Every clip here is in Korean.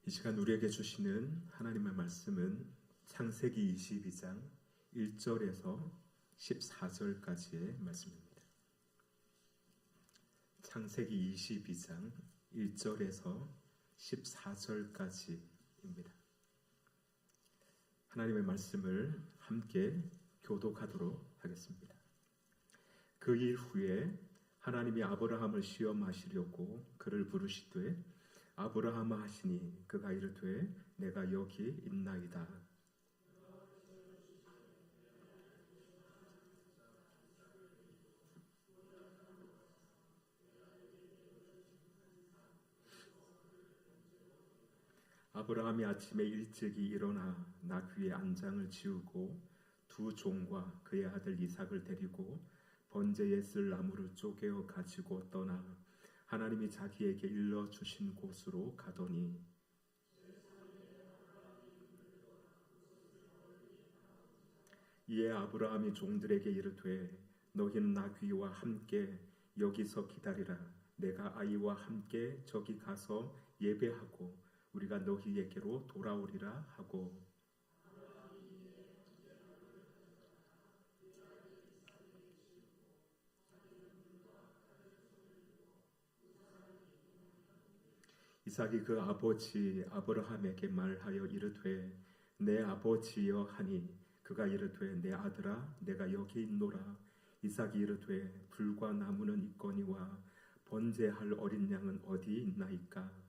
이 시간 우리에게 주시는 하나님의 말씀은 창세기 22장 1절에서 14절까지의 말씀입니다. 창세기 22장 1절에서 14절까지입니다. 하나님의 말씀을 함께 교독하도록 하겠습니다. 그 일 후에 하나님이 아브라함을 시험하시려고 그를 부르시되 아브라함아 하시니 그가 이르되 내가 여기 있나이다. 아브라함이 아침에 일찍이 일어나 나귀의 안장을 지우고 두 종과 그의 아들 이삭을 데리고 번제에 쓸 나무를 쪼개어 가지고 떠나 하나님이 자기에게 일러주신 곳으로 가더니 이에 아브라함이 종들에게 이르되 너희는 나귀와 함께 여기서 기다리라. 내가 아이와 함께 저기 가서 예배하고 우리가 너희에게로 돌아오리라 하고 이삭이 그 아버지 아브라함에게 말하여 이르되 내 아버지여 하니 그가 이르되 내 아들아 내가 여기 있노라. 이삭이 이르되 불과 나무는 있거니와 번제할 어린 양은 어디 있나이까.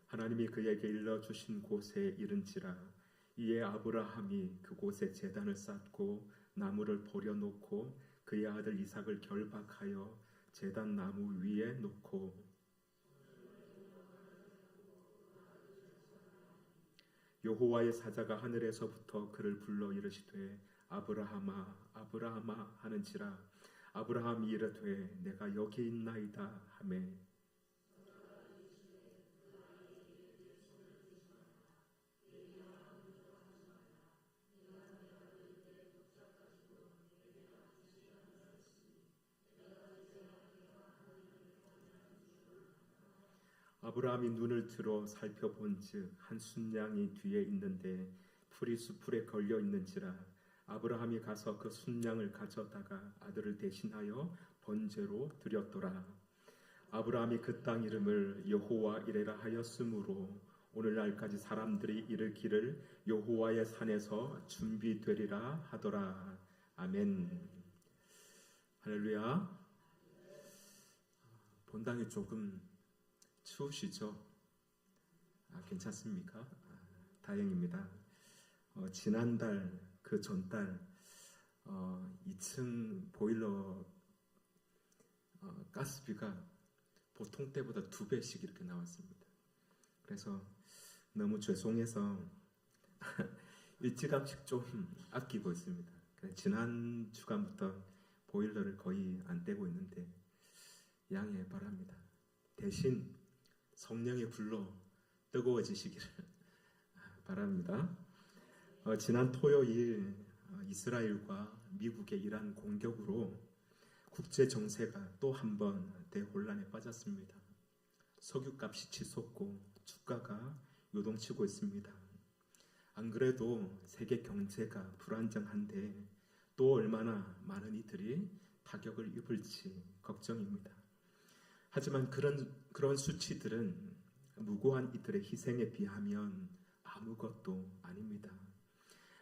하나님이 그에게 일러주신 곳에 이른지라. 이에 아브라함이 그곳에 제단을 쌓고 나무를 버려놓고 그의 아들 이삭을 결박하여 제단 나무 위에 놓고 여호와의 사자가 하늘에서부터 그를 불러 이르시되 아브라함아 아브라함아 하는지라. 아브라함이 이르되 내가 여기 있나이다 하매 아브라함이 눈을 들어 살펴본즉 한 순양이 뒤에 있는데 풀이 수풀에 걸려 있는지라. 아브라함이 가서 그 순양을 가져다가 아들을 대신하여 번제로 드렸더라. 아브라함이 그 땅 이름을 여호와 이레라 하였으므로 오늘날까지 사람들이 이르기를 여호와의 산에서 준비되리라 하더라. 아멘. 할렐루야. 본당이 조금 추우시죠? 괜찮습니까? 다행입니다. 지난달 그 전달 2층 보일러 가스비가 보통 때보다 2배씩 이렇게 나왔습니다. 그래서 너무 죄송해서 일찌감치 좀 아끼고 있습니다. 지난 주간부터 보일러를 거의 안 떼고 있는데 양해 바랍니다. 대신 성령의 불로 뜨거워지시기를 바랍니다. 지난 토요일 이스라엘과 미국의 이란 공격으로 국제 정세가 또 한 번 대혼란에 빠졌습니다. 석유값이 치솟고 주가가 요동치고 있습니다. 안 그래도 세계 경제가 불안정한데 또 얼마나 많은 이들이 타격을 입을지 걱정입니다. 하지만 그런 수치들은 무고한 이들의 희생에 비하면 아무것도 아닙니다.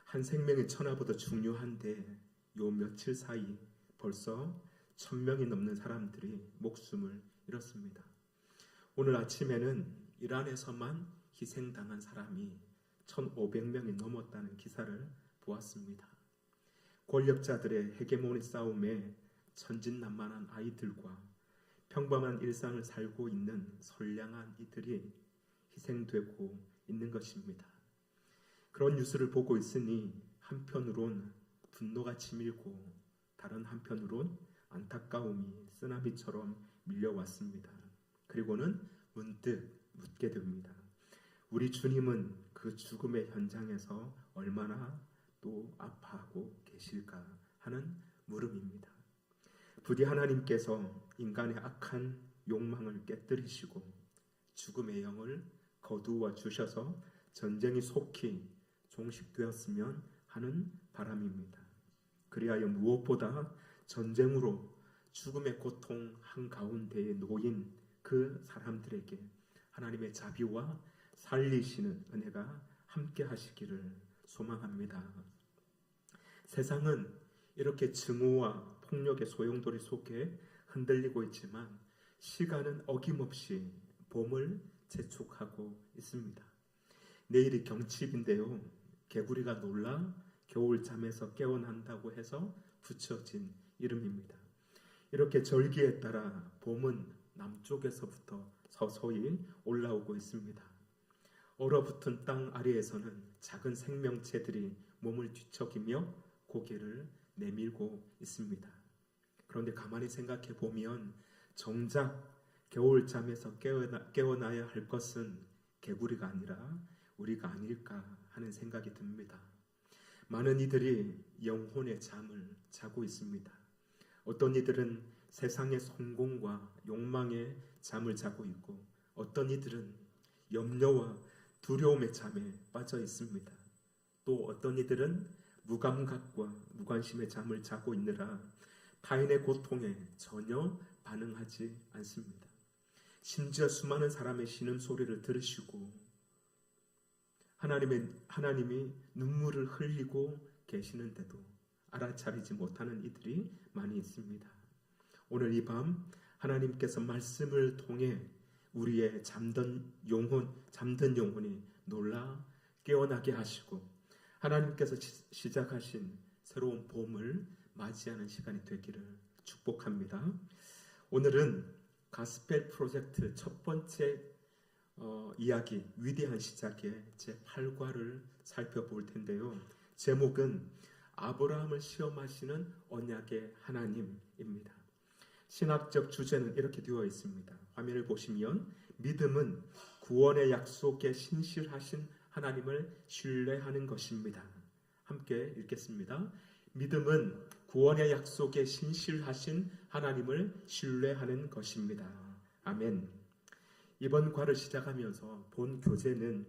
한 생명의 천하보다 중요한데 요 며칠 사이 벌써 1000명이 넘는 사람들이 목숨을 잃었습니다. 오늘 아침에는 이란에서만 희생당한 사람이 1500명이 넘었다는 기사를 보았습니다. 권력자들의 헤게모니 싸움에 천진난만한 아이들과 평범한 일상을 살고 있는 선량한 이들이 희생되고 있는 것입니다. 그런 뉴스를 보고 있으니 한편으론 분노가 치밀고 다른 한편으론 안타까움이 쓰나미처럼 밀려왔습니다. 그리고는 문득 묻게 됩니다. 우리 주님은 그 죽음의 현장에서 얼마나 또 아파하고 계실까 하는 물음입니다. 부디 하나님께서 인간의 악한 욕망을 깨뜨리시고 죽음의 영을 거두어 주셔서 전쟁이 속히 종식되었으면 하는 바람입니다. 그리하여 무엇보다 전쟁으로 죽음의 고통 한가운데에 놓인 그 사람들에게 하나님의 자비와 살리시는 은혜가 함께 하시기를 소망합니다. 세상은 이렇게 증오와 폭력의 소용돌이 속에 흔들리고 있지만 시간은 어김없이 봄을 재촉하고 있습니다. 내일이 경칩인데요. 개구리가 놀라 겨울잠에서 깨어난다고 해서 붙여진 이름입니다. 이렇게 절기에 따라 봄은 남쪽에서부터 서서히 올라오고 있습니다. 얼어붙은 땅 아래에서는 작은 생명체들이 몸을 뒤척이며 고개를 내밀고 있습니다. 그런데 가만히 생각해 보면 정작 겨울잠에서 깨어나야 할 것은 개구리가 아니라 우리가 아닐까 하는 생각이 듭니다. 많은 이들이 영혼의 잠을 자고 있습니다. 어떤 이들은 세상의 성공과 욕망의 잠을 자고 있고 어떤 이들은 염려와 두려움의 잠에 빠져 있습니다. 또 어떤 이들은 무감각과 무관심의 잠을 자고 있느라 타인의 고통에 전혀 반응하지 않습니다. 심지어 수많은 사람의 신음소리를 들으시고 하나님이 눈물을 흘리고 계시는데도 알아차리지 못하는 이들이 많이 있습니다. 오늘 이 밤 하나님께서 말씀을 통해 우리의 잠든 영혼이 놀라 깨어나게 하시고 하나님께서 시작하신 새로운 봄을 맞이하는 시간이 되기를 축복합니다. 오늘은 가스펠 프로젝트 첫 번째 이야기 위대한 시작의 제8과를 살펴볼 텐데요. 제목은 아브라함을 시험하시는 언약의 하나님입니다. 신학적 주제는 이렇게 되어 있습니다. 화면을 보시면 믿음은 구원의 약속에 신실하신 하나님을 신뢰하는 것입니다. 함께 읽겠습니다. 믿음은 구원의 약속에 신실하신 하나님을 신뢰하는 것입니다. 아멘. 이번 과를 시작하면서 본 교재는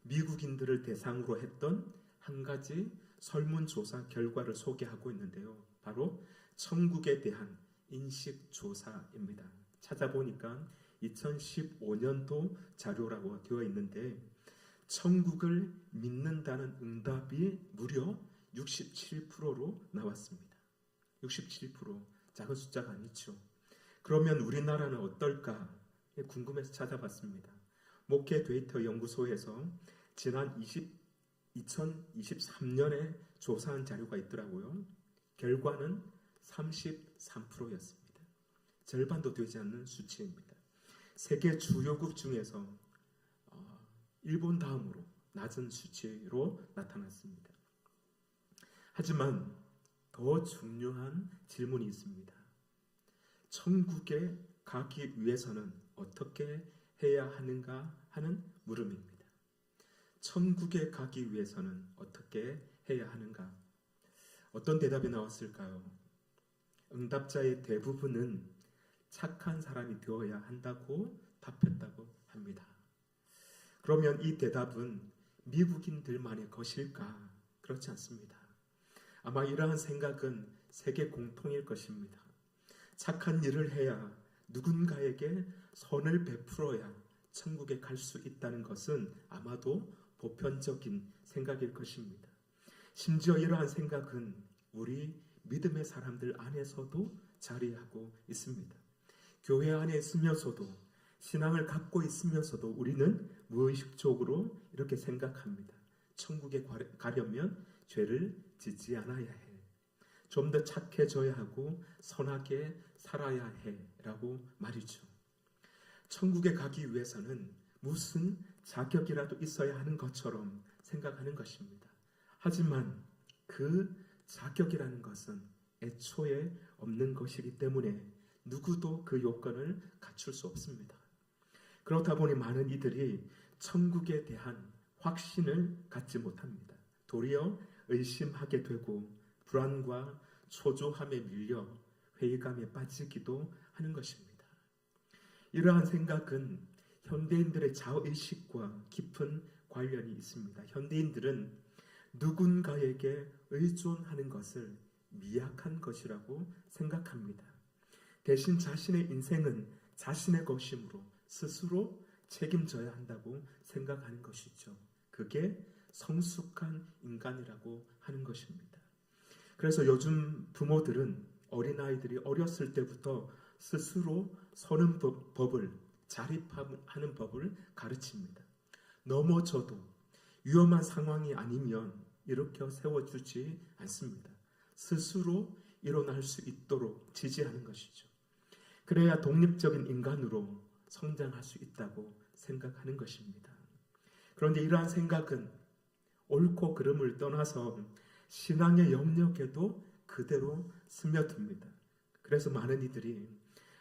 미국인들을 대상으로 했던 한 가지 설문조사 결과를 소개하고 있는데요. 바로 천국에 대한 인식조사입니다. 찾아보니까 2015년도 자료라고 되어 있는데 천국을 믿는다는 응답이 무려 67%로 나왔습니다. 67%, 작은 숫자가 아니죠. 그러면 우리나라는 어떨까 궁금해서 찾아봤습니다. 목회 데이터 연구소에서 지난 2023년에 조사한 자료가 있더라고요. 결과는 33%였습니다. 절반도 되지 않는 수치입니다. 세계 주요국 중에서 일본 다음으로 낮은 수치로 나타났습니다. 하지만 더 중요한 질문이 있습니다. 천국에 가기 위해서는 어떻게 해야 하는가 하는 물음입니다. 천국에 가기 위해서는 어떻게 해야 하는가? 어떤 대답이 나왔을까요? 응답자의 대부분은 착한 사람이 되어야 한다고 답했다고 합니다. 그러면 이 대답은 미국인들만의 것일까? 그렇지 않습니다. 아마 이러한 생각은 세계 공통일 것입니다. 착한 일을 해야 누군가에게 선을 베풀어야 천국에 갈 수 있다는 것은 아마도 보편적인 생각일 것입니다. 심지어 이러한 생각은 우리 믿음의 사람들 안에서도 자리하고 있습니다. 교회 안에 있으면서도 신앙을 갖고 있으면서도 우리는 무의식적으로 이렇게 생각합니다. 천국에 가려면 죄를 짓지 않아야 해. 좀 더 착해져야 하고 선하게 살아야 해 라고 말이죠. 천국에 가기 위해서는 무슨 자격이라도 있어야 하는 것처럼 생각하는 것입니다. 하지만 그 자격이라는 것은 애초에 없는 것이기 때문에 누구도 그 요건을 갖출 수 없습니다. 그렇다 보니 많은 이들이 천국에 대한 확신을 갖지 못합니다. 도리어 의심하게 되고 불안과 초조함에 밀려 회의감에 빠지기도 하는 것입니다. 이러한 생각은 현대인들의 자의식과 깊은 관련이 있습니다. 현대인들은 누군가에게 의존하는 것을 미약한 것이라고 생각합니다. 대신 자신의 인생은 자신의 것이므로 스스로 책임져야 한다고 생각하는 것이죠. 그게 성숙한 인간이라고 하는 것입니다. 그래서 요즘 부모들은 어린아이들이 어렸을 때부터 스스로 서는 법을, 자립하는 법을 가르칩니다. 넘어져도 위험한 상황이 아니면 일으켜 세워주지 않습니다. 스스로 일어날 수 있도록 지지하는 것이죠. 그래야 독립적인 인간으로 성장할 수 있다고 생각하는 것입니다. 그런데 이러한 생각은 옳고 그름을 떠나서 신앙의 영역에도 그대로 스며듭니다. 그래서 많은 이들이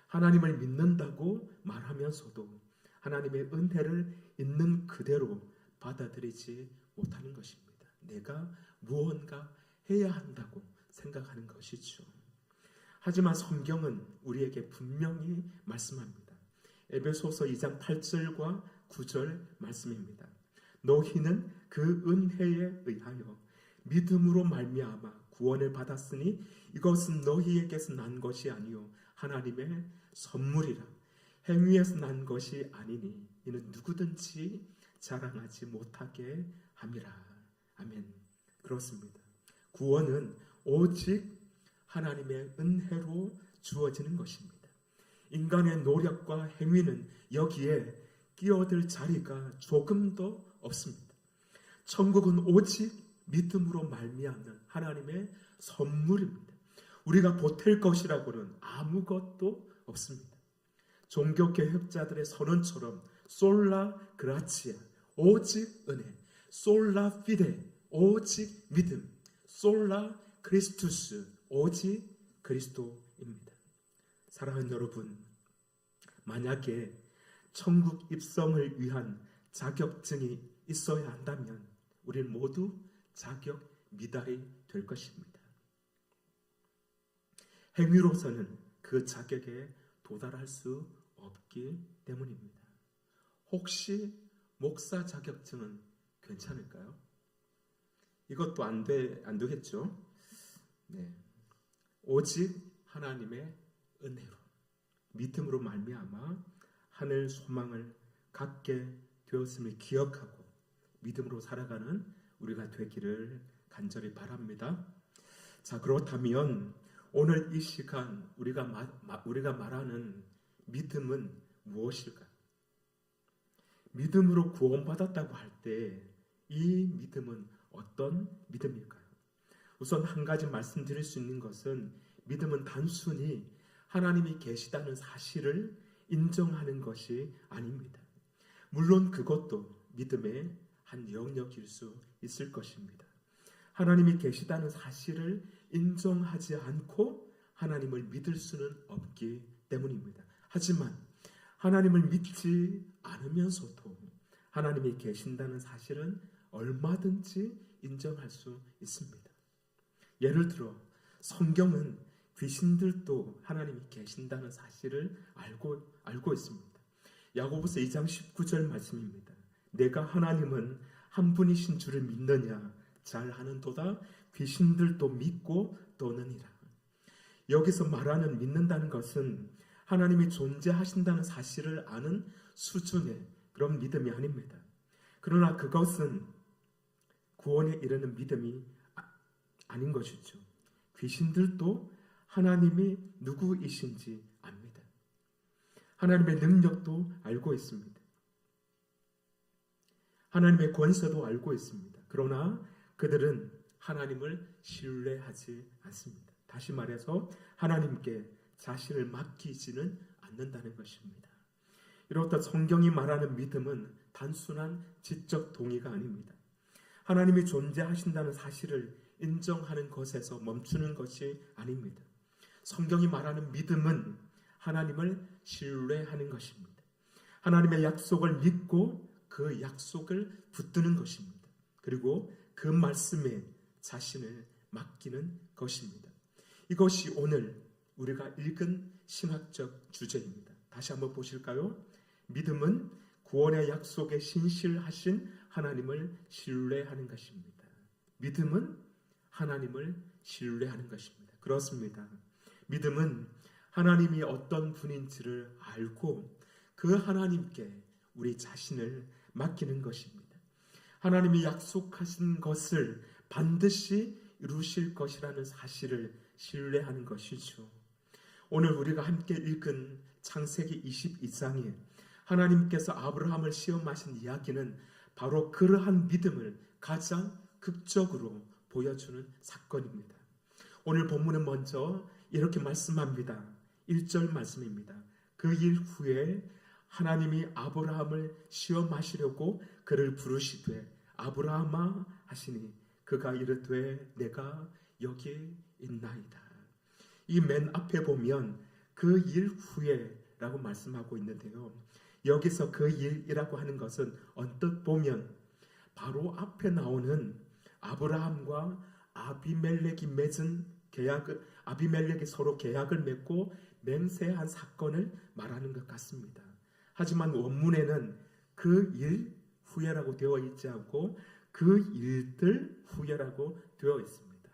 하나님을 믿는다고 말하면서도 하나님의 은혜를 있는 그대로 받아들이지 못하는 것입니다. 내가 무언가 해야 한다고 생각하는 것이죠. 하지만 성경은 우리에게 분명히 말씀합니다. 에베소서 2장 8절과 9절 말씀입니다. 너희는 그 은혜에 의하여 믿음으로 말미암아 구원을 받았으니 이것은 너희에게서 난 것이 아니요 하나님의 선물이라. 행위에서 난 것이 아니니 이는 누구든지 자랑하지 못하게 함이라. 아멘. 그렇습니다. 구원은 오직 하나님의 은혜로 주어지는 것입니다. 인간의 노력과 행위는 여기에 끼어들 자리가 조금도 없습니다. 천국은 오직 믿음으로 말미암는 하나님의 선물입니다. 우리가 보탤 것이라고는 아무것도 없습니다. 종교개혁자들의 선언처럼 솔라 그라치아, 오직 은혜, 솔라 피데, 오직 믿음, 솔라 크리스투스, 오직 그리스도입니다. 사랑하는 여러분, 만약에 천국 입성을 위한 자격증이 있어야 한다면 우리는 모두 자격 미달이 될 것입니다. 행위로서는 그 자격에 도달할 수 없기 때문입니다. 혹시 목사 자격증은 괜찮을까요? 이것도 안 되겠죠? 네. 오직 하나님의 은혜로 믿음으로 말미암아 하늘 소망을 갖게 되었음을 기억하고 믿음으로 살아가는 우리가 되기를 간절히 바랍니다. 자, 그렇다면 오늘 이 시간 우리가 말하는 믿음은 무엇일까요? 믿음으로 구원받았다고 할 때 이 믿음은 어떤 믿음일까요? 우선 한 가지 말씀드릴 수 있는 것은 믿음은 단순히 하나님이 계시다는 사실을 인정하는 것이 아닙니다. 물론 그것도 믿음의 한 영역일 수 있을 것입니다. 하나님이 계시다는 사실을 인정하지 않고 하나님을 믿을 수는 없기 때문입니다. 하지만 하나님을 믿지 않으면서도 하나님이 계신다는 사실은 얼마든지 인정할 수 있습니다. 예를 들어 성경은 귀신들도 하나님이 계신다는 사실을 알고 있습니다. 야고보서 2장 19절 말씀입니다. 내가 하나님은 한 분이신 줄을 믿느냐 잘 아는도다 귀신들도 믿고 떠느니라. 여기서 말하는 믿는다는 것은 하나님이 존재하신다는 사실을 아는 수준의 그런 믿음이 아닙니다. 그러나 그것은 구원에 이르는 믿음이 아닌 것이죠. 귀신들도 하나님이 누구이신지 압니다. 하나님의 능력도 알고 있습니다. 하나님의 권세도 알고 있습니다. 그러나 그들은 하나님을 신뢰하지 않습니다. 다시 말해서 하나님께 자신을 맡기지는 않는다는 것입니다. 이렇다 성경이 말하는 믿음은 단순한 지적 동의가 아닙니다. 하나님이 존재하신다는 사실을 인정하는 것에서 멈추는 것이 아닙니다. 성경이 말하는 믿음은 하나님을 신뢰하는 것입니다. 하나님의 약속을 믿고 그 약속을 붙드는 것입니다. 그리고 그 말씀에 자신을 맡기는 것입니다. 이것이 오늘 우리가 읽은 신학적 주제입니다. 다시 한번 보실까요? 믿음은 구원의 약속에 신실하신 하나님을 신뢰하는 것입니다. 믿음은 하나님을 신뢰하는 것입니다. 그렇습니다. 믿음은 하나님이 어떤 분인지를 알고 그 하나님께 우리 자신을 맡기는 것입니다. 하나님이 약속하신 것을 반드시 이루실 것이라는 사실을 신뢰하는 것이죠. 오늘 우리가 함께 읽은 창세기 22장에 하나님께서 아브라함을 시험하신 이야기는 바로 그러한 믿음을 가장 극적으로 보여주는 사건입니다. 오늘 본문은 먼저 이렇게 말씀합니다. 1절 말씀입니다. 그 일 후에 하나님이 아브라함을 시험하시려고 그를 부르시되 아브라함아 하시니 그가 이르되 내가 여기 있나이다. 이 맨 앞에 보면 그 일 후에 라고 말씀하고 있는데요. 여기서 그 일이라고 하는 것은 언뜻 보면 바로 앞에 나오는 아브라함과 아비멜렉이 맺은 아비멜렉이 서로 계약을 맺고 맹세한 사건을 말하는 것 같습니다. 하지만 원문에는 그 일 후에라고 되어 있지 않고 그 일들 후에라고 되어 있습니다.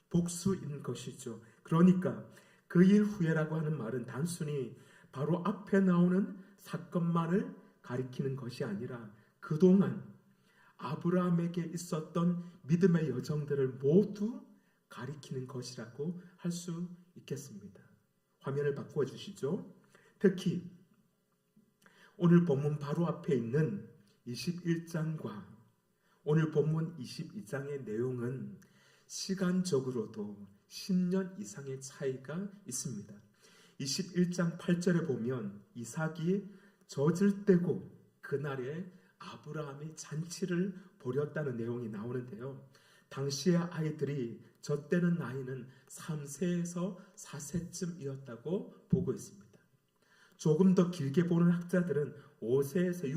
복수인 것이죠. 그러니까 그 일 후에라고 하는 말은 단순히 바로 앞에 나오는 사건만을 가리키는 것이 아니라 그동안 아브라함에게 있었던 믿음의 여정들을 모두 가리키는 것이라고 할 수 있겠습니다. 화면을 바꾸어 주시죠. 특히 오늘 본문 바로 앞에 있는 21장과 오늘 본문 22장의 내용은 시간적으로도 10년 이상의 차이가 있습니다. 21장 8절에 보면 이삭이 젖을 떼고 그날에 아브라함이 잔치를 벌였다는 내용이 나오는데요. 당시의 아이들이 젖대는 나이는 3세에서 4세쯤이었다고 보고 있습니다. 조금 더 길게 보는 학자들은 5세에서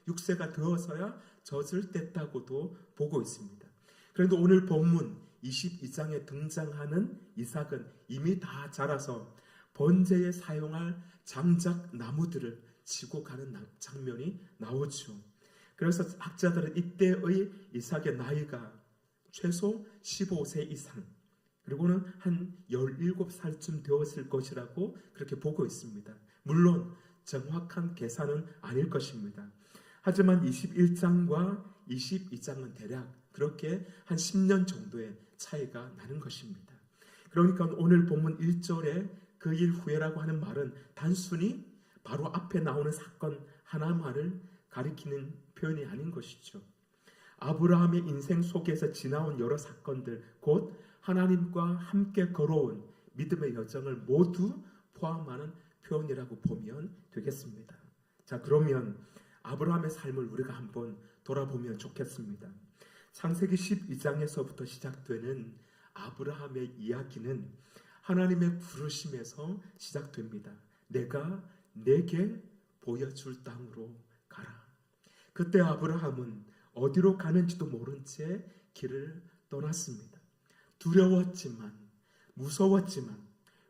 6세가 되어서야 젖을 뗐다고도 보고 있습니다. 그런데 오늘 본문 22장에 등장하는 이삭은 이미 다 자라서 번제에 사용할 장작 나무들을 지고 가는 장면이 나오죠. 그래서 학자들은 이때의 이삭의 나이가 최소 15세 이상 그리고는 한 17살쯤 되었을 것이라고 그렇게 보고 있습니다. 물론 정확한 계산은 아닐 것입니다. 하지만 21장과 22장은 대략 그렇게 한 10년 정도의 차이가 나는 것입니다. 그러니까 오늘 본문 1절에 그 일 후에라고 하는 말은 단순히 바로 앞에 나오는 사건 하나만을 가리키는 표현이 아닌 것이죠. 아브라함의 인생 속에서 지나온 여러 사건들, 곧 하나님과 함께 걸어온 믿음의 여정을 모두 포함하는 표현이라고 보면 되겠습니다. 자, 그러면 아브라함의 삶을 우리가 한번 돌아보면 좋겠습니다. 창세기 12장에서부터 시작되는 아브라함의 이야기는 하나님의 부르심에서 시작됩니다. 내가 내게 보여줄 땅으로 가라. 그때 아브라함은 어디로 가는지도 모른 채 길을 떠났습니다. 두려웠지만, 무서웠지만,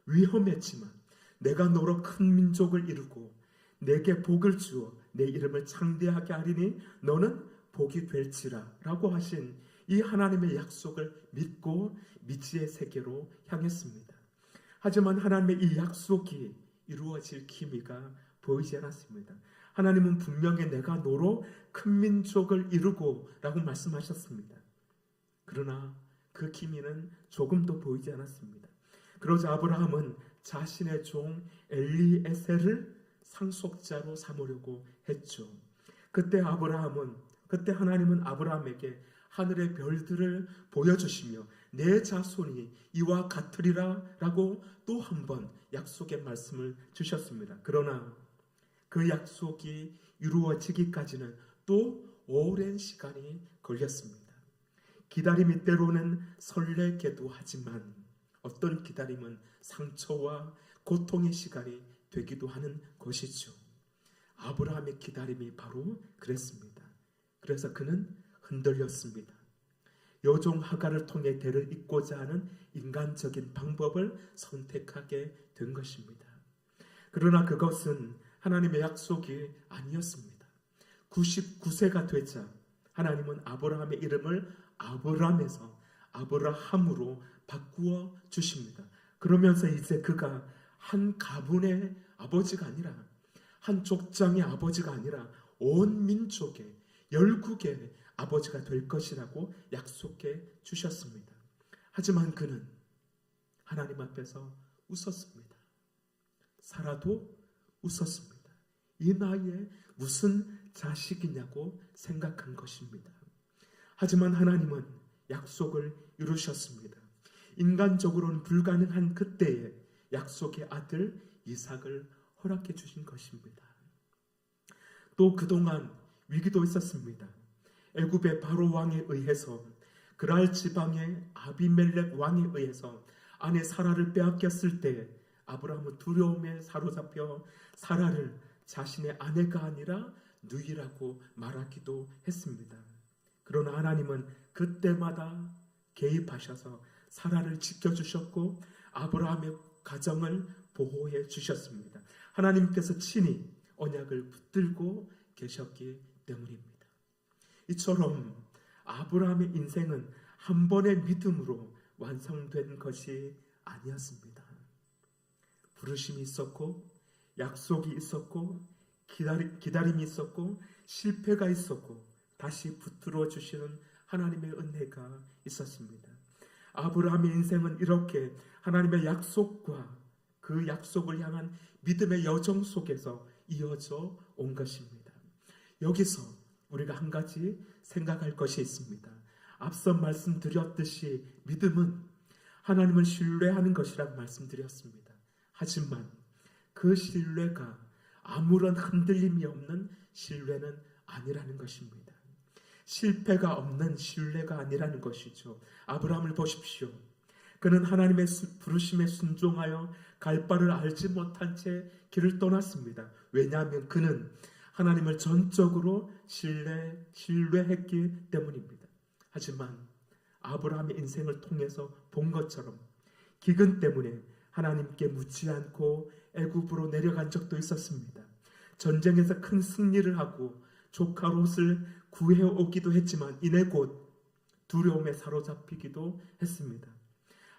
위험했지만 내가 너로 큰 민족을 이루고 내게 복을 주어 내 이름을 창대하게 하리니 너는 복이 될지라 라고 하신 이 하나님의 약속을 믿고 미지의 세계로 향했습니다. 하지만 하나님의 이 약속이 이루어질 기미가 보이지 않았습니다. 하나님은 분명히 내가 너로 큰 민족을 이루고 라고 말씀하셨습니다. 그러나 그 기미는 조금도 보이지 않았습니다. 그러자 아브라함은 자신의 종 엘리에셀을 상속자로 삼으려고 했죠. 그때 하나님은 아브라함에게 하늘의 별들을 보여주시며 내 자손이 이와 같으리라 라고 또 한 번 약속의 말씀을 주셨습니다. 그러나 그 약속이 이루어지기까지는 또 오랜 시간이 걸렸습니다. 기다림이 때로는 설레게도 하지만 어떤 기다림은 상처와 고통의 시간이 되기도 하는 것이죠. 아브라함의 기다림이 바로 그랬습니다. 그래서 그는 흔들렸습니다. 여종 하갈을 통해 대를 잇고자 하는 인간적인 방법을 선택하게 된 것입니다. 그러나 그것은 하나님의 약속이 아니었습니다. 99세가 되자 하나님은 아브라함의 이름을 아브람에서 아브라함으로 바꾸어 주십니다. 그러면서 이제 그가 한 가문의 아버지가 아니라, 한 족장의 아버지가 아니라 온 민족의, 열국의 아버지가 될 것이라고 약속해 주셨습니다. 하지만 그는 하나님 앞에서 웃었습니다. 사라도 웃었습니다. 이 나이에 무슨 자식이냐고 생각한 것입니다. 하지만 하나님은 약속을 이루셨습니다. 인간적으로는 불가능한 그때에 약속의 아들 이삭을 허락해 주신 것입니다. 또 그동안 위기도 있었습니다. 애굽의 바로 왕에 의해서, 그랄 지방의 아비멜렉 왕에 의해서 아내 사라를 빼앗겼을 때 아브라함은 두려움에 사로잡혀 사라를 자신의 아내가 아니라 누이라고 말하기도 했습니다. 그러나 하나님은 그때마다 개입하셔서 사라를 지켜주셨고 아브라함의 가정을 보호해 주셨습니다. 하나님께서 친히 언약을 붙들고 계셨기 때문입니다. 이처럼 아브라함의 인생은 한 번의 믿음으로 완성된 것이 아니었습니다. 부르심이 있었고, 약속이 있었고, 기다림이 있었고, 실패가 있었고, 다시 붙들어 주시는 하나님의 은혜가 있었습니다. 아브라함의 인생은 이렇게 하나님의 약속과 그 약속을 향한 믿음의 여정 속에서 이어져 온 것입니다. 여기서 우리가 한 가지 생각할 것이 있습니다. 앞서 말씀드렸듯이 믿음은 하나님을 신뢰하는 것이라고 말씀드렸습니다. 하지만 그 신뢰가 아무런 흔들림이 없는 신뢰는 아니라는 것입니다. 실패가 없는 신뢰가 아니라는 것이죠. 아브라함을 보십시오. 그는 하나님의 부르심에 순종하여 갈 바를 알지 못한 채 길을 떠났습니다. 왜냐하면 그는 하나님을 전적으로 신뢰했기 때문입니다. 하지만 아브라함의 인생을 통해서 본 것처럼 기근 때문에 하나님께 묻지 않고 애굽으로 내려간 적도 있었습니다. 전쟁에서 큰 승리를 하고 조카 롯을 구해오기도 했지만 이내 곧 두려움에 사로잡히기도 했습니다.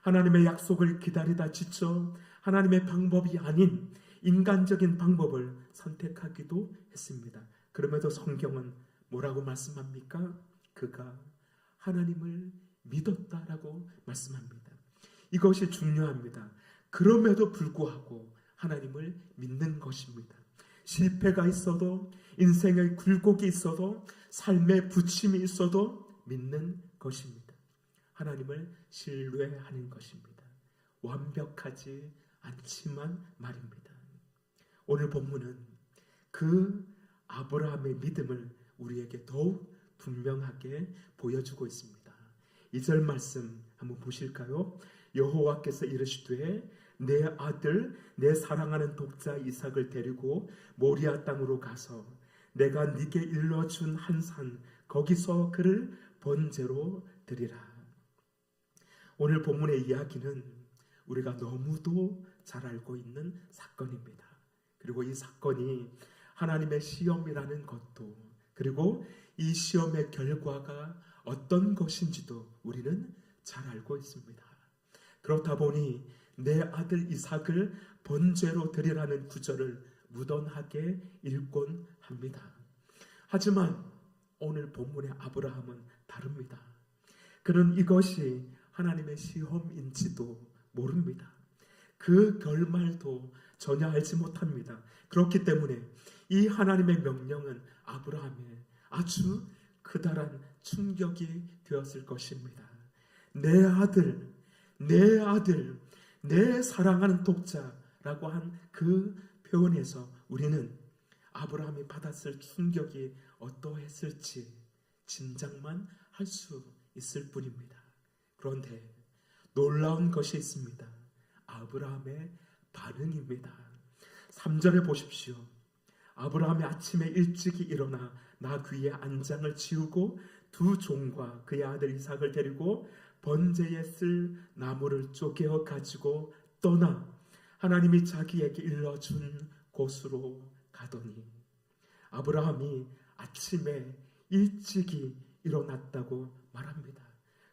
하나님의 약속을 기다리다 지쳐 하나님의 방법이 아닌 인간적인 방법을 선택하기도 했습니다. 그럼에도 성경은 뭐라고 말씀합니까? 그가 하나님을 믿었다라고 말씀합니다. 이것이 중요합니다. 그럼에도 불구하고 하나님을 믿는 것입니다. 실패가 있어도, 인생의 굴곡이 있어도, 삶의 부침이 있어도 믿는 것입니다. 하나님을 신뢰하는 것입니다. 완벽하지 않지만 말입니다. 오늘 본문은 그 아브라함의 믿음을 우리에게 더욱 분명하게 보여주고 있습니다. 2절 말씀 한번 보실까요? 여호와께서 이르시되 내 아들 내 사랑하는 독자 이삭을 데리고 모리아 땅으로 가서 내가 네게 일러준 한 산 거기서 그를 번제로 드리라. 오늘 본문의 이야기는 우리가 너무도 잘 알고 있는 사건입니다. 그리고 이 사건이 하나님의 시험이라는 것도, 그리고 이 시험의 결과가 어떤 것인지도 우리는 잘 알고 있습니다. 그렇다 보니 내 아들 이삭을 번제로 드리라는 구절을 무던하게 읽곤 합니다. 하지만 오늘 본문의 아브라함은 다릅니다. 그는 이것이 하나님의 시험인지도 모릅니다. 그 결말도 전혀 알지 못합니다. 그렇기 때문에 이 하나님의 명령은 아브라함의 아주 크다란 충격이 되었을 것입니다. 내 아들, 내 아들, 내 사랑하는 독자라고 한 그 표현에서 우리는 아브라함이 받았을 충격이 어떠했을지 짐작만 할 수 있을 뿐입니다. 그런데 놀라운 것이 있습니다. 아브라함의 반응입니다. 3절에 보십시오. 아브라함이 아침에 일찍이 일어나 나 귀에 안장을 지우고 두 종과 그의 아들 이삭을 데리고 번제에 쓸 나무를 쪼개어 가지고 떠나 하나님이 자기에게 일러준 곳으로 가더니 아브라함이 아침에 일찍이 일어났다고 말합니다.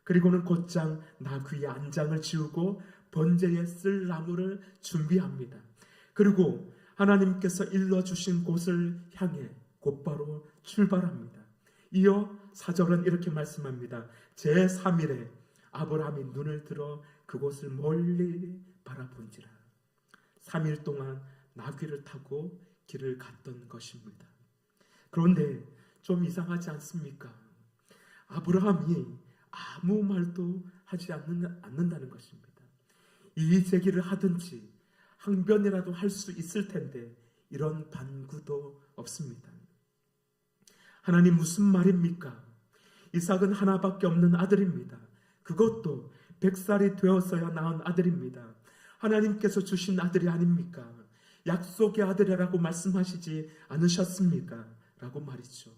그리고는 곧장 나귀의 안장을 지우고 번제에 쓸 나무를 준비합니다. 그리고 하나님께서 일러주신 곳을 향해 곧바로 출발합니다. 이어 4절은 이렇게 말씀합니다. 제3일에 아브라함이 눈을 들어 그곳을 멀리 바라본지라. 3일 동안 나귀를 타고 길을 갔던 것입니다. 그런데 좀 이상하지 않습니까? 아브라함이 아무 말도 하지 않는다는 것입니다. 이의제기를 하든지 항변이라도 할 수 있을 텐데 이런 반구도 없습니다. 하나님 무슨 말입니까? 이삭은 하나밖에 없는 아들입니다. 그것도 100살이 되어서야 낳은 아들입니다. 하나님께서 주신 아들이 아닙니까? 약속의 아들이라고 말씀하시지 않으셨습니까? 라고 말이죠.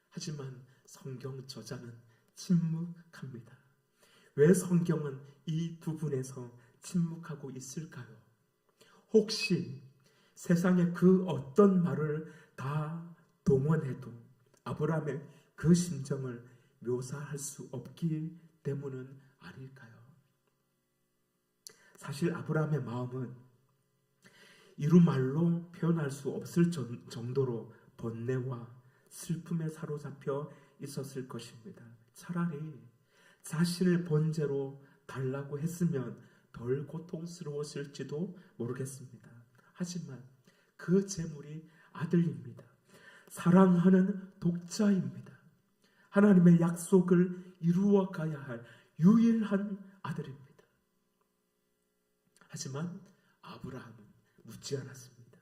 하지만 성경 저자는 침묵합니다. 왜 성경은 이 부분에서 침묵하고 있을까요? 혹시 세상의 그 어떤 말을 다 동원해도 아브라함의 그 심정을 묘사할 수 없기 때문은 아닐까요? 사실 아브라함의 마음은 이루말로 표현할 수 없을 정도로 번뇌와 슬픔에 사로잡혀 있었을 것입니다. 차라리 자신을 번제로 달라고 했으면 덜 고통스러웠을지도 모르겠습니다. 하지만 그 제물이 아들입니다. 사랑하는 독자입니다. 하나님의 약속을 이루어 가야 할 유일한 아들입니다. 하지만 아브라함은 묻지 않았습니다.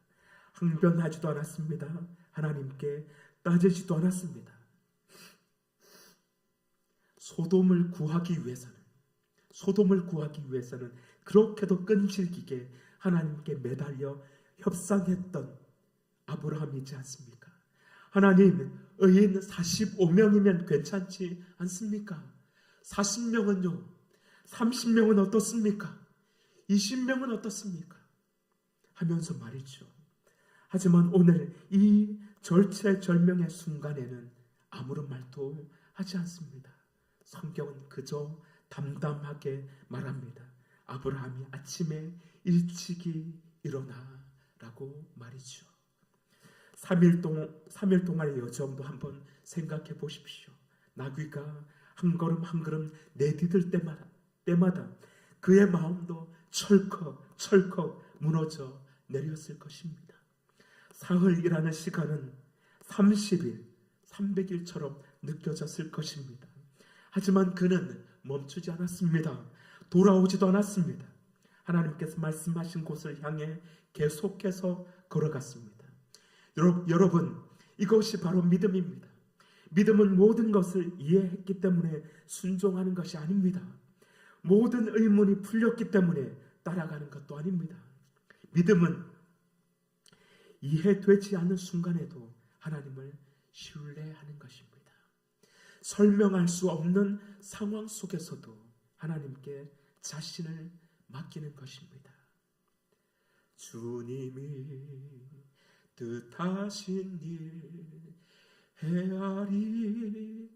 항변하지도 않았습니다. 하나님께 따지지도 않았습니다. 소돔을 구하기 위해서는 그렇게도 끈질기게 하나님께 매달려 협상했던 아브라함이지 않습니까? 하나님, 의인 45명이면 괜찮지 않습니까? 40명은요? 30명은 어떻습니까? 20명은 어떻습니까? 하면서 말이죠. 하지만 오늘 이 절체절명의 순간에는 아무런 말도 하지 않습니다. 성경은 그저 담담하게 말합니다. 아브라함이 아침에 일찍이 일어나라고 말이죠. 3일 동안의 여정도 한번 생각해 보십시오. 나귀가 한 걸음 한 걸음 내디딜 때마다 그의 마음도 철컥 무너져 내렸을 것입니다. 사흘이라는 시간은 30일, 300일처럼 느껴졌을 것입니다. 하지만 그는 멈추지 않았습니다. 돌아오지도 않았습니다. 하나님께서 말씀하신 곳을 향해 계속해서 걸어갔습니다. 여러분, 이것이 바로 믿음입니다. 믿음은 모든 것을 이해했기 때문에 순종하는 것이 아닙니다. 모든 의문이 풀렸기 때문에 따라가는 것도 아닙니다. 믿음은 이해되지 않는 순간에도 하나님을 신뢰하는 것입니다. 설명할 수 없는 상황 속에서도 하나님께 자신을 맡기는 것입니다. 주님이 뜻하신 일 헤아리기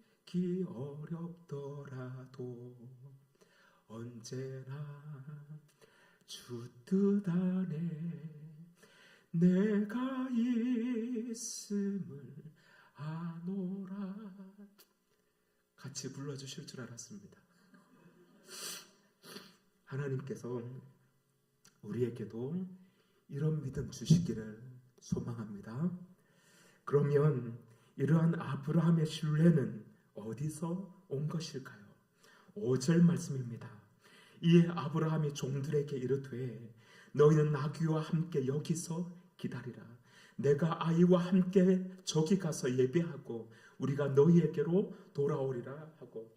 어렵더라도 언제나 주 뜻 안에 내가 있음을 아노라. 같이 불러주실 줄 알았습니다. 하나님께서 우리에게도 이런 믿음 주시기를 소망합니다. 그러면 이러한 아브라함의 신뢰는 어디서 온 것일까요? 5절 말씀입니다. 이에 아브라함이 종들에게 이르되 너희는 나귀와 함께 여기서 기다리라. 내가 아이와 함께 저기 가서 예배하고 우리가 너희에게로 돌아오리라 하고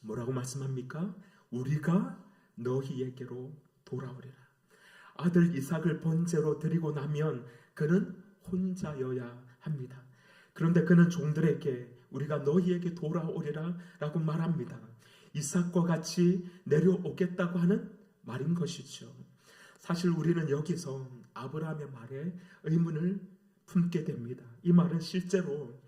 뭐라고 말씀합니까? 우리가 너희에게로 돌아오리라. 아들 이삭을 번제로 드리고 나면 그는 혼자여야 합니다. 그런데 그는 종들에게 우리가 너희에게 돌아오리라 라고 말합니다. 이삭과 같이 내려오겠다고 하는 말인 것이죠. 사실 우리는 여기서 아브라함의 말에 의문을 품게 됩니다. 이 말은 실제로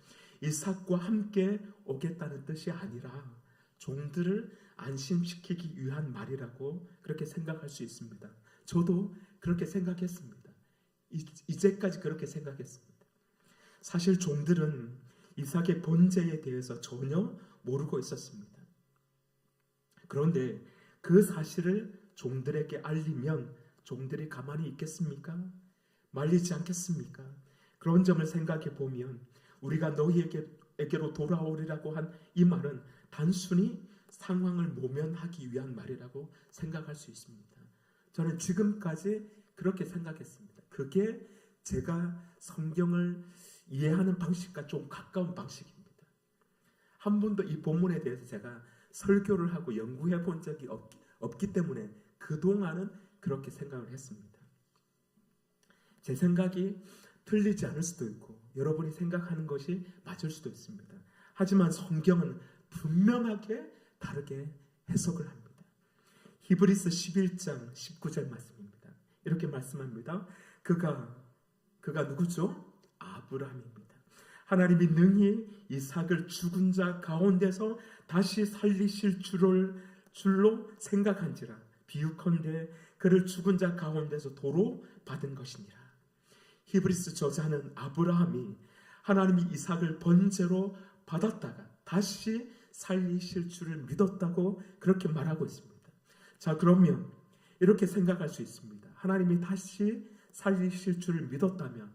이삭과 함께 오겠다는 뜻이 아니라 종들을 안심시키기 위한 말이라고 그렇게 생각할 수 있습니다. 저도 그렇게 생각했습니다. 이제까지 그렇게 생각했습니다. 사실 종들은 이삭의 번제에 대해서 전혀 모르고 있었습니다. 그런데 그 사실을 종들에게 알리면 종들이 가만히 있겠습니까? 말리지 않겠습니까? 그런 점을 생각해 보면 우리가 너희에게로 돌아오리라고 한 이 말은 단순히 상황을 모면하기 위한 말이라고 생각할 수 있습니다. 저는 지금까지 그렇게 생각했습니다. 그게 제가 성경을 이해하는 방식과 좀 가까운 방식입니다. 한 번도 이 본문에 대해서 제가 설교를 하고 연구해 본 적이 없기 때문에 그동안은 그렇게 생각을 했습니다. 제 생각이 틀리지 않을 수도 있고 여러분이 생각하는 것이 맞을 수도 있습니다. 하지만 성경은 분명하게 다르게 해석을 합니다. 히브리서 11장 19절 말씀입니다. 이렇게 말씀합니다. 그가 누구죠? 아브라함입니다. 하나님이 능히 이삭을 죽은 자 가운데서 다시 살리실 줄로 생각한지라 비유컨대 그를 죽은 자 가운데서 도로 받은 것이니라. 히브리스 저자는 아브라함이 하나님이 이삭을 번제로 받았다가 다시 살리실 줄을 믿었다고 그렇게 말하고 있습니다. 자, 그러면 이렇게 생각할 수 있습니다. 하나님이 다시 살리실 줄을 믿었다면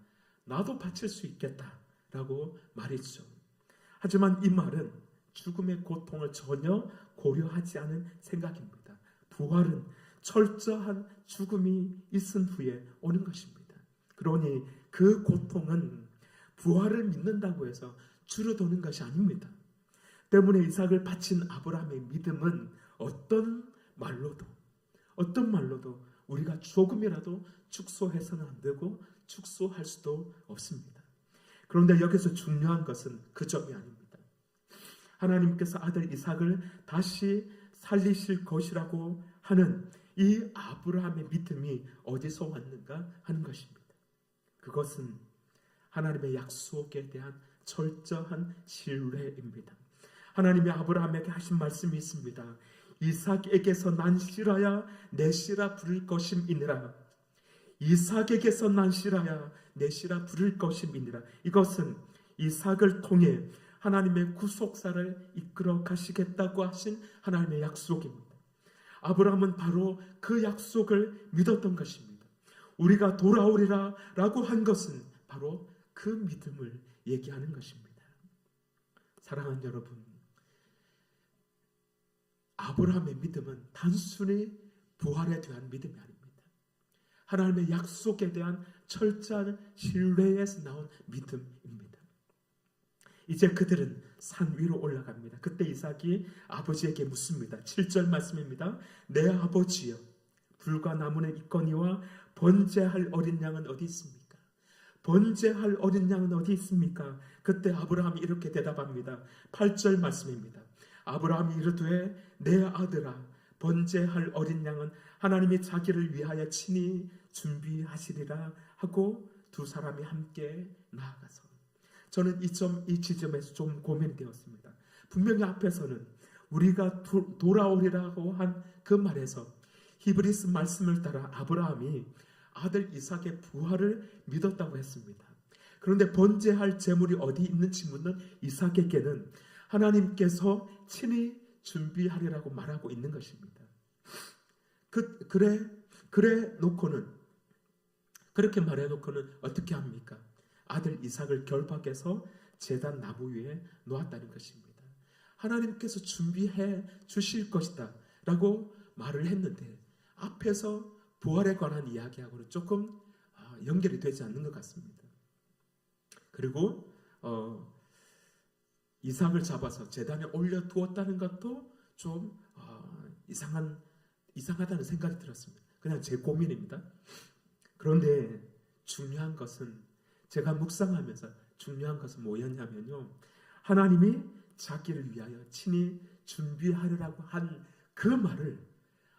나도 바칠 수 있겠다라고 말했죠. 하지만 이 말은 죽음의 고통을 전혀 고려하지 않은 생각입니다. 부활은 철저한 죽음이 있은 후에 오는 것입니다. 그러니 그 고통은 부활을 믿는다고 해서 줄어드는 것이 아닙니다. 때문에 이삭을 바친 아브라함의 믿음은 어떤 말로도 우리가 조금이라도 축소해서는 안 되고 축소할 수도 없습니다. 그런데 여기서 중요한 것은 그 점이 아닙니다. 하나님께서 아들 이삭을 다시 살리실 것이라고 하는 이 아브라함의 믿음이 어디서 왔는가 하는 것입니다. 그것은 하나님의 약속에 대한 철저한 신뢰입니다. 하나님이 아브라함에게 하신 말씀이 있습니다. 이삭에게서 난 씨라야 내 씨라 부를 것임이니라. 이삭에게서 난 씨라야 내 씨라 부를 것임이니라. 이것은 이삭을 통해 하나님의 구속사를 이끌어 가시겠다고 하신 하나님의 약속입니다. 아브라함은 바로 그 약속을 믿었던 것입니다. 우리가 돌아오리라 라고 한 것은 바로 그 믿음을 얘기하는 것입니다. 사랑하는 여러분, 아브라함의 믿음은 단순히 부활에 대한 믿음이 아닙니다. 하나님의 약속에 대한 철저한 신뢰에서 나온 믿음입니다. 이제 그들은 산 위로 올라갑니다. 그때 이삭이 아버지에게 묻습니다. 7절 말씀입니다. 내 아버지여, 불과 나무는 있거니와 번제할 어린 양은 어디 있습니까? 번제할 어린 양은 어디 있습니까? 그때 아브라함이 이렇게 대답합니다. 8절 말씀입니다. 아브라함이 이르되 내 아들아, 번제할 어린 양은 하나님이 자기를 위하여 친히 준비하시리라 하고 두 사람이 함께 나아가서, 저는 이 지점에서 좀 고민이 되었습니다. 분명히 앞에서는 우리가 돌아오리라고 한 그 말에서 히브리스 말씀을 따라 아브라함이 아들 이삭의 부활을 믿었다고 했습니다. 그런데 번제할 제물이 어디 있는지 묻는 이삭에게는 하나님께서 친히 준비하리라고 말하고 있는 것입니다. 그렇게 말해놓고는 어떻게 합니까? 아들 이삭을 결박해서 제단 나무 위에 놓았다는 것입니다. 하나님께서 준비해 주실 것이다 라고 말을 했는데 앞에서 부활에 관한 이야기하고는 조금 연결이 되지 않는 것 같습니다. 그리고 이삭을 잡아서 제단에 올려두었다는 것도 좀 이상하다는 생각이 들었습니다. 그냥 제 고민입니다. 그런데 중요한 것은, 제가 묵상하면서 중요한 것은 뭐였냐면요, 하나님이 자기를 위하여 친히 준비하리라고 한 그 말을,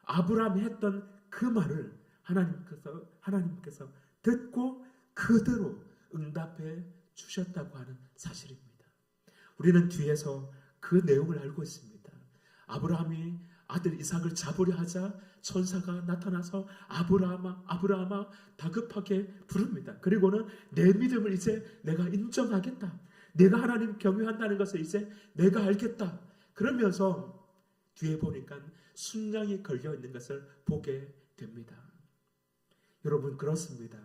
아브라함이 했던 그 말을 하나님께서 듣고 그대로 응답해 주셨다고 하는 사실입니다. 우리는 뒤에서 그 내용을 알고 있습니다. 아브라함이 아들 이삭을 잡으려 하자 천사가 나타나서 아브라함아, 아브라함아 다급하게 부릅니다. 그리고는 내 믿음을 이제 내가 인정하겠다. 내가 하나님 경외한다는 것을 이제 내가 알겠다. 그러면서 뒤에 보니까 순양이 걸려 있는 것을 보게 됩니다. 여러분, 그렇습니다.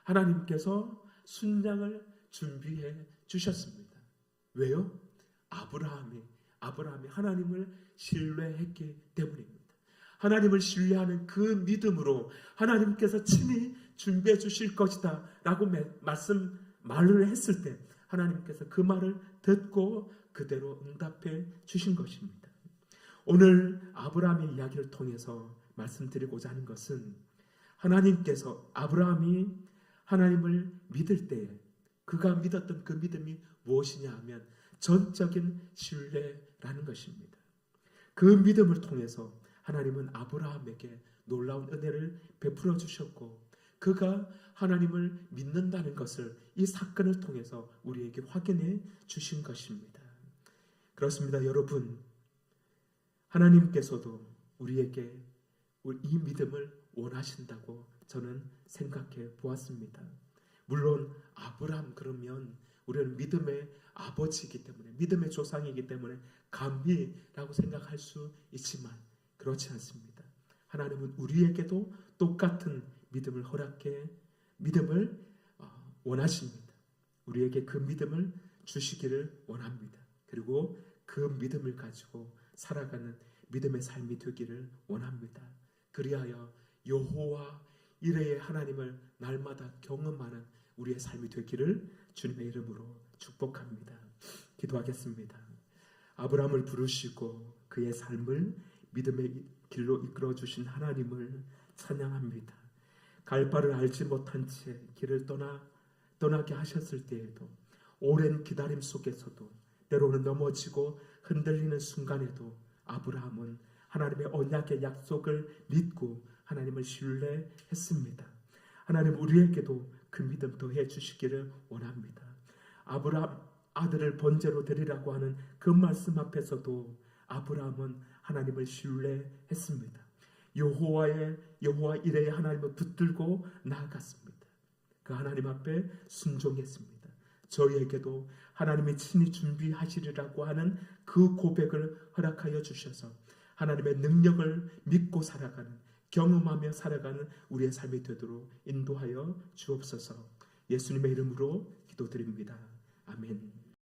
하나님께서 순양을 준비해 주셨습니다. 왜요? 아브라함이 하나님을 신뢰했기 때문입니다. 하나님을 신뢰하는 그 믿음으로 하나님께서 친히 준비해 주실 것이다 라고 말을 했을 때 하나님께서 그 말을 듣고 그대로 응답해 주신 것입니다. 오늘 아브라함의 이야기를 통해서 말씀드리고자 하는 것은, 하나님께서 아브라함이 하나님을 믿을 때에 그가 믿었던 그 믿음이 무엇이냐 하면 전적인 신뢰라는 것입니다. 그 믿음을 통해서 하나님은 아브라함에게 놀라운 은혜를 베풀어 주셨고, 그가 하나님을 믿는다는 것을 이 사건을 통해서 우리에게 확인해 주신 것입니다. 그렇습니다. 여러분, 하나님께서도 우리에게 이 믿음을 원하신다고 저는 생각해 보았습니다. 물론 아브라함 그러면 우리는 믿음의 아버지이기 때문에, 믿음의 조상이기 때문에 감히라고 생각할 수 있지만 그렇지 않습니다. 하나님은 우리에게도 똑같은 믿음을 원하십니다. 우리에게 그 믿음을 주시기를 원합니다. 그리고 그 믿음을 가지고 살아가는 믿음의 삶이 되기를 원합니다. 그리하여 여호와 이레의 하나님을 날마다 경험하는 우리의 삶이 되기를 주님의 이름으로 축복합니다. 기도하겠습니다. 아브라함을 부르시고 그의 삶을 믿음의 길로 이끌어 주신 하나님을 찬양합니다. 갈 바를 알지 못한 채 길을 떠나게 하셨을 때에도, 오랜 기다림 속에서도, 때로는 넘어지고 흔들리는 순간에도 아브라함은 하나님의 언약의 약속을 믿고 하나님을 신뢰했습니다. 하나님, 우리에게도 그 믿음 더해 주시기를 원합니다. 아브라함 아들을 번제로 드리라고 하는 그 말씀 앞에서도 아브라함은 하나님을 신뢰했습니다. 여호와 이레의 하나님을 붙들고 나아갔습니다. 그 하나님 앞에 순종했습니다. 저희에게도 하나님이 친히 준비하시리라고 하는 그 고백을 허락하여 주셔서 하나님의 능력을 믿고 살아가는, 경험하며 살아가는 우리의 삶이 되도록 인도하여 주옵소서. 예수님의 이름으로 기도드립니다. 아멘.